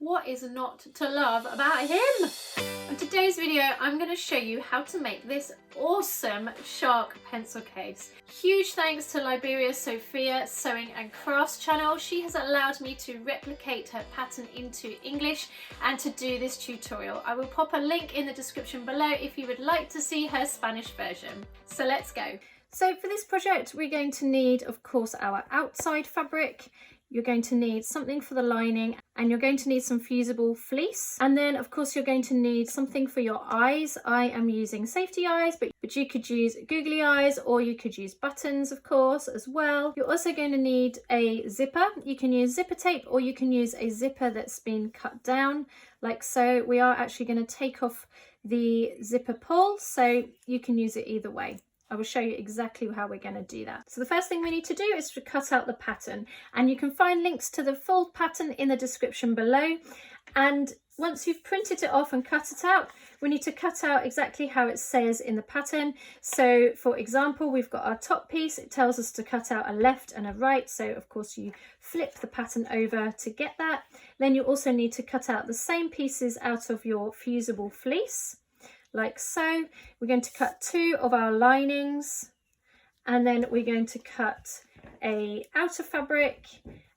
What is not to love about him? In today's video, I'm going to show you how to make this awesome shark pencil case. Huge thanks to Liberia Sophia Sewing and Crafts channel. She has allowed me to replicate her pattern into English and to do this tutorial. I will pop a link in the description below if you would like to see her Spanish version. So let's go. So for this project, we're going to need, of course, our outside fabric. You're going to need something for the lining, and you're going to need some fusible fleece. And then of course you're going to need something for your eyes. I am using safety eyes, but you could use googly eyes, or you could use buttons, of course, as well. You're also going to need a zipper. You can use zipper tape, or you can use a zipper that's been cut down like so. We are actually going to take off the zipper pull, so you can use it either way. I will show you exactly how we're going to do that. So the first thing we need to do is to cut out the pattern, and you can find links to the full pattern in the description below. And once you've printed it off and cut it out, we need to cut out exactly how it says in the pattern. So for example, we've got our top piece. It tells us to cut out a left and a right. So of course you flip the pattern over to get that. Then you also need to cut out the same pieces out of your fusible fleece, like so. We're going to cut 2 of our linings, and then we're going to cut a outer fabric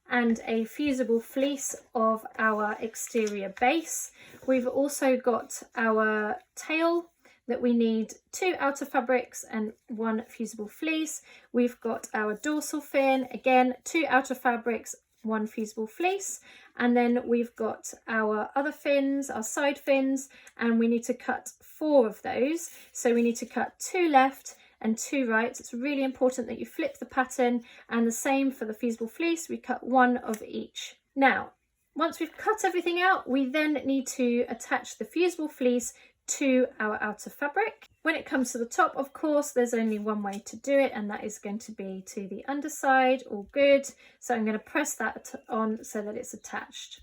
and a fusible fleece of our exterior base. We've also got our tail that we need 2 outer fabrics and 1 fusible fleece. We've got our dorsal fin, again 2 outer fabrics, 1 fusible fleece, and then we've got our other fins, our side fins, and we need to cut 4 of those. So we need to cut 2 left and 2 right. It's really important that you flip the pattern, and the same for the fusible fleece, we cut 1 of each. Now, once we've cut everything out, we then need to attach the fusible fleece to our outer fabric. When it comes to the top, of course, there's only one way to do it, and that is going to be to the underside. All good. So I'm going to press that on so that it's attached.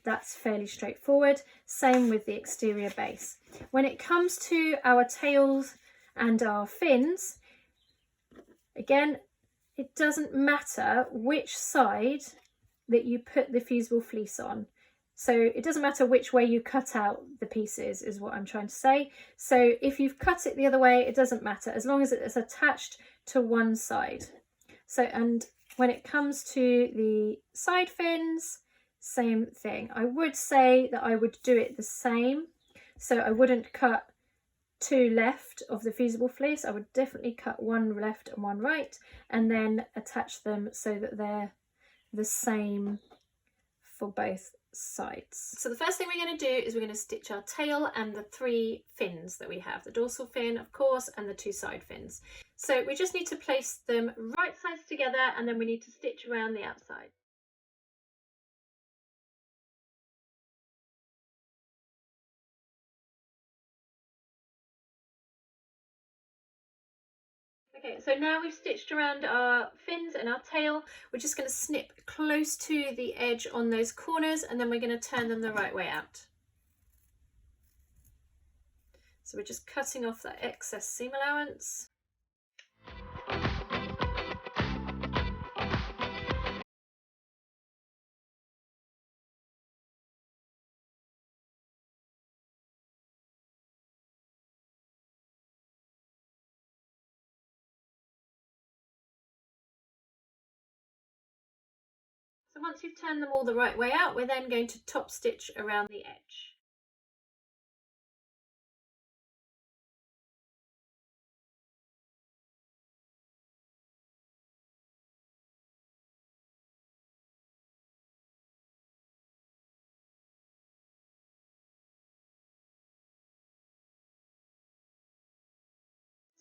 That's fairly straightforward. Same with the exterior base. When it comes to our tails and our fins, again, it doesn't matter which side that you put the fusible fleece on. So it doesn't matter which way you cut out the pieces, is what I'm trying to say. So if you've cut it the other way, it doesn't matter, as long as it is attached to one side. So, and when it comes to the side fins, same thing. I would say that I would do it the same. So I wouldn't cut 2 left of the fusible fleece. I would definitely cut 1 left and 1 right, and then attach them so that they're the same for both sides. So the first thing we're going to do is we're going to stitch our tail and the 3 fins that we have, the dorsal fin, of course, and the 2 side fins. So we just need to place them right sides together, and then we need to stitch around the outside. Okay, so now we've stitched around our fins and our tail, we're just going to snip close to the edge on those corners, and then we're going to turn them the right way out. So we're just cutting off that excess seam allowance. So once you've turned them all the right way out, we're then going to top stitch around the edge.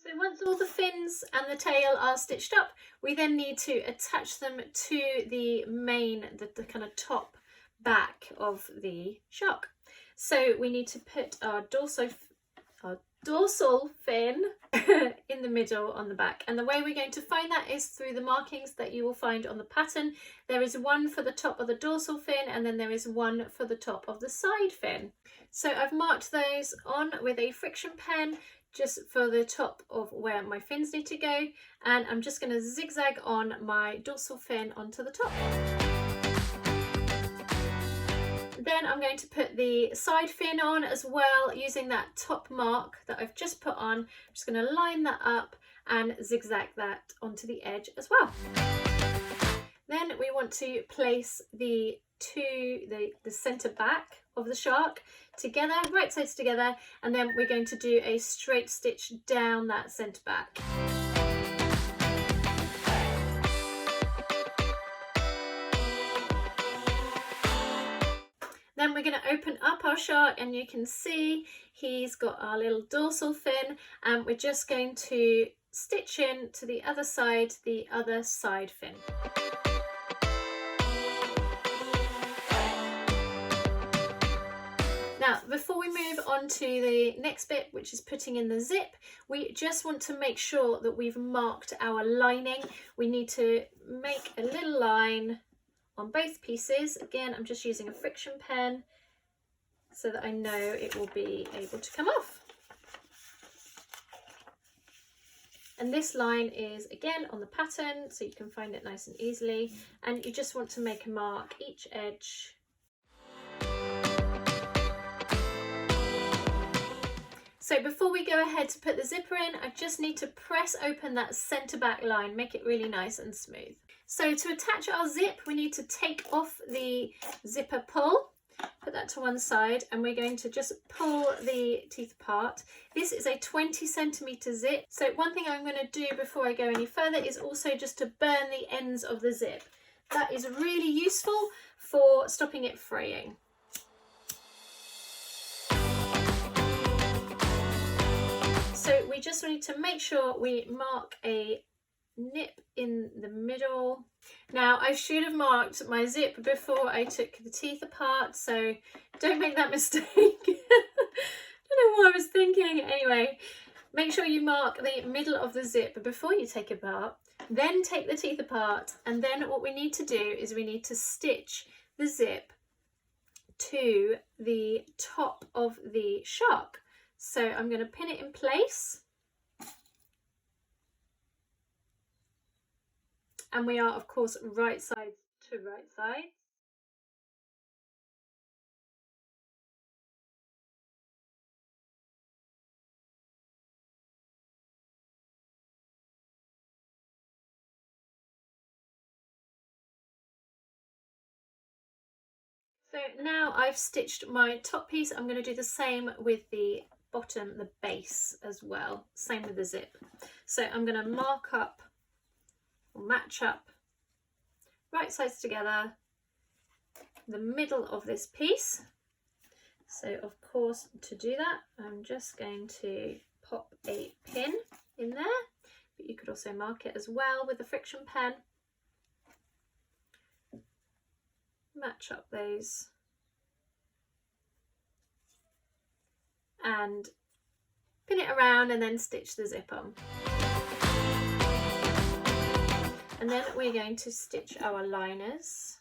So once all the fins and the tail are stitched up, we then need to attach them to the main, the kind of top back of the shark. So we need to put our dorsal fin in the middle on the back, and the way we're going to find that is through the markings that you will find on the pattern. There is one for the top of the dorsal fin, and then there is one for the top of the side fin. So I've marked those on with a friction pen just for the top of where my fins need to go, and I'm just going to zigzag on my dorsal fin onto the top. Then I'm going to put the side fin on as well, using that top mark that I've just put on. I'm just going to line that up and zigzag that onto the edge as well. Then we want to place the center back of the shark together, right sides together, and then we're going to do a straight stitch down that center back. Then we're going to open up our shark, and you can see he's got our little dorsal fin, and we're just going to stitch in to the other side fin. Now, before we move on to the next bit, which is putting in the zip, we just want to make sure that we've marked our lining. We need to make a little line on both pieces. Again, I'm just using a friction pen so that I know it will be able to come off. And this line is again on the pattern, so you can find it nice and easily. And you just want to make a mark each edge. So before we go ahead to put the zipper in, I just need to press open that center back line, make it really nice and smooth. So to attach our zip, we need to take off the zipper pull, put that to one side, and we're going to just pull the teeth apart. This is a 20 centimeter zip. So one thing I'm going to do before I go any further is also just to burn the ends of the zip. That is really useful for stopping it fraying. So we just need to make sure we mark a nip in the middle. Now, I should have marked my zip before I took the teeth apart, so don't make that mistake. I don't know what I was thinking. Anyway, make sure you mark the middle of the zip before you take it apart, then take the teeth apart, and then what we need to do is we need to stitch the zip to the top of the shark. So I'm going to pin it in place, and we are of course right side to right side. So now I've stitched my top piece, I'm going to do the same with the bottom, the base as well, same with the zip. So I'm going to mark up or match up right sides together the middle of this piece. So of course, to do that, I'm just going to pop a pin in there, but you could also mark it as well with the friction pen. Match up those and pin it around, and then stitch the zip on. And then we're going to stitch our liners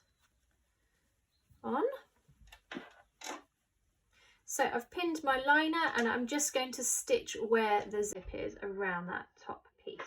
on. So I've pinned my liner, and I'm just going to stitch where the zip is around that top piece.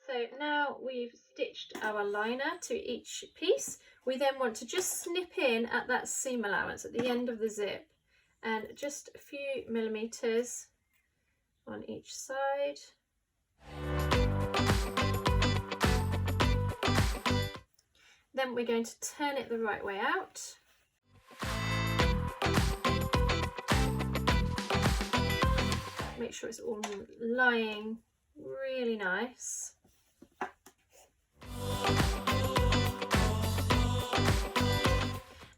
So now we've stitched our liner to each piece, we then want to just snip in at that seam allowance at the end of the zip, and just a few millimeters on each side. Then we're going to turn it the right way out. Make sure it's all lying really nice.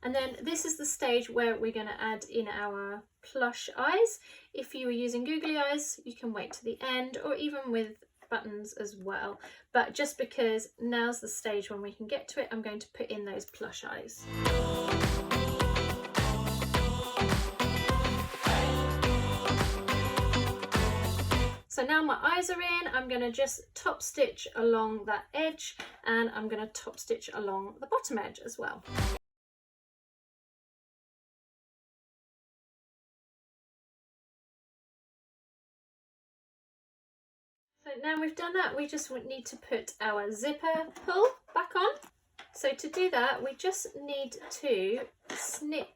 And then this is the stage where we're going to add in our plush eyes. If you were using googly eyes, you can wait to the end, or even with buttons as well. But just because now's the stage when we can get to it, I'm going to put in those plush eyes. So now my eyes are in, I'm going to just top stitch along that edge, and I'm going to top stitch along the bottom edge as well. So now we've done that, we just need to put our zipper pull back on. So to do that, we just need to snip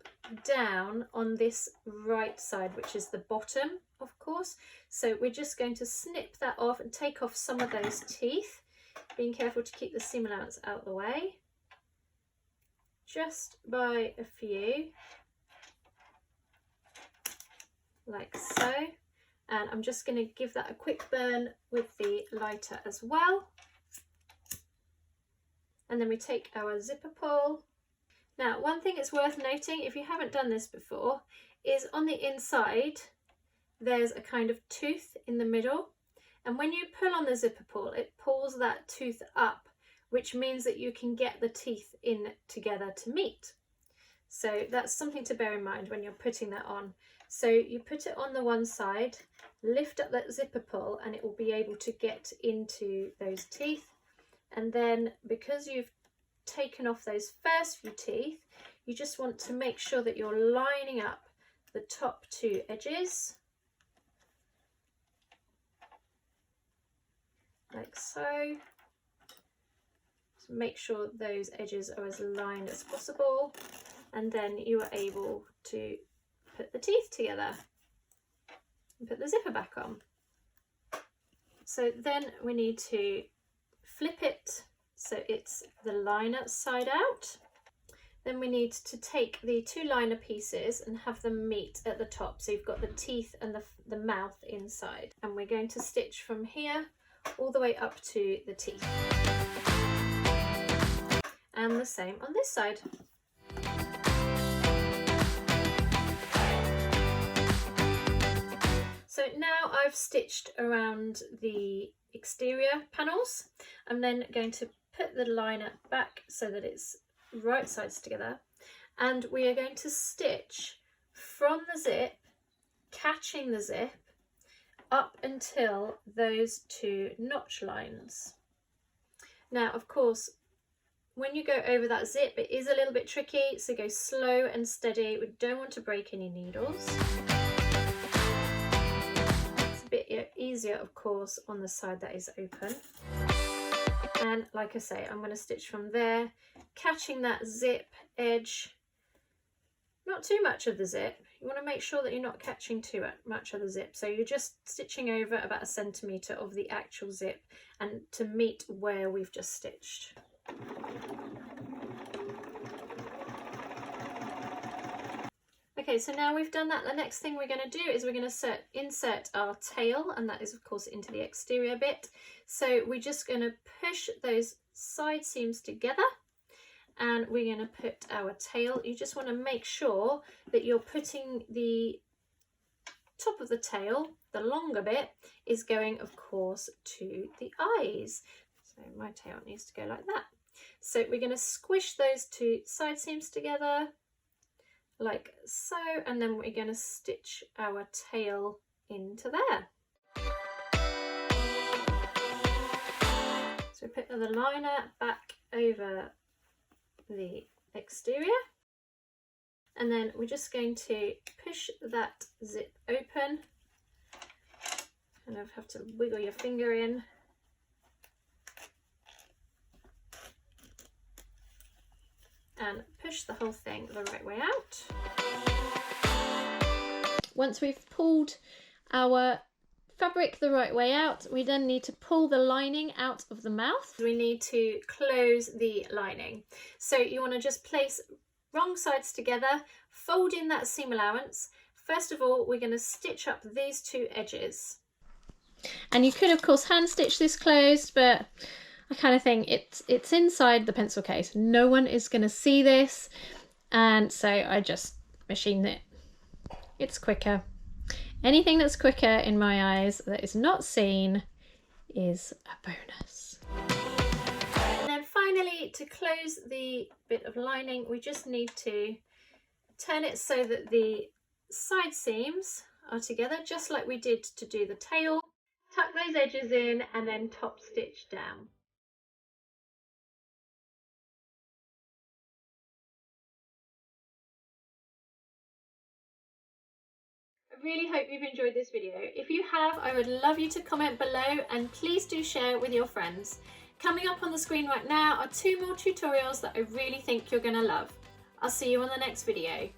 down on this right side, which is the bottom, of course. So we're just going to snip that off and take off some of those teeth, being careful to keep the seam allowance out of the way, just by a few, like so. And I'm just going to give that a quick burn with the lighter as well. And then we take our zipper pull. Now, one thing it's worth noting, if you haven't done this before, is on the inside, there's a kind of tooth in the middle. And when you pull on the zipper pull, it pulls that tooth up, which means that you can get the teeth in together to meet. So that's something to bear in mind when you're putting that on. So you put it on the one side, lift up that zipper pull, and it will be able to get into those teeth. And then because you've taken off those first few teeth, you just want to make sure that you're lining up the top two edges, like so. Just make sure those edges are as lined as possible, and then you are able to put the teeth together and put the zipper back on. So then we need to flip it so it's the liner side out. Then we need to take the two liner pieces and have them meet at the top, so you've got the teeth and the mouth inside, and we're going to stitch from here all the way up to the teeth, and the same on this side. So now I've stitched around the exterior panels. I'm then going to put the liner back so that it's right sides together, and we are going to stitch from the zip, catching the zip up until those two notch lines. Now, of course, when you go over that zip, it is a little bit tricky, so go slow and steady. We don't want to break any needles. Bit easier, of course, on the side that is open. And like I say, I'm going to stitch from there, catching that zip edge, not too much of the zip. You want to make sure that you're not catching too much of the zip, so you're just stitching over about 1 centimetre of the actual zip and to meet where we've just stitched. Okay, so now we've done that, the next thing we're going to do is we're going to insert our tail, and that is of course into the exterior bit. So we're just going to push those side seams together, and we're going to put our tail. You just want to make sure that you're putting the top of the tail, the longer bit, is going of course to the eyes. So my tail needs to go like that. So we're going to squish those two side seams together, like so, and then we're going to stitch our tail into there. So put the liner back over the exterior, and then we're just going to push that zip open, kind of have to wiggle your finger in, and push the whole thing the right way out. Once we've pulled our fabric the right way out, we then need to pull the lining out of the mouth. We need to close the lining. So you want to just place wrong sides together, fold in that seam allowance. First of all, we're going to stitch up these two edges. And you could of course hand stitch this closed, but I kind of think it's inside the pencil case. No one is going to see this, and so I just machined it. It's quicker. Anything that's quicker in my eyes that is not seen is a bonus. And then finally, to close the bit of lining, we just need to turn it so that the side seams are together, just like we did to do the tail. Tuck those edges in and then top stitch down. I really hope you've enjoyed this video. If you have, I would love you to comment below and please do share it with your friends. Coming up on the screen right now are 2 more tutorials that I really think you're going to love. I'll see you on the next video.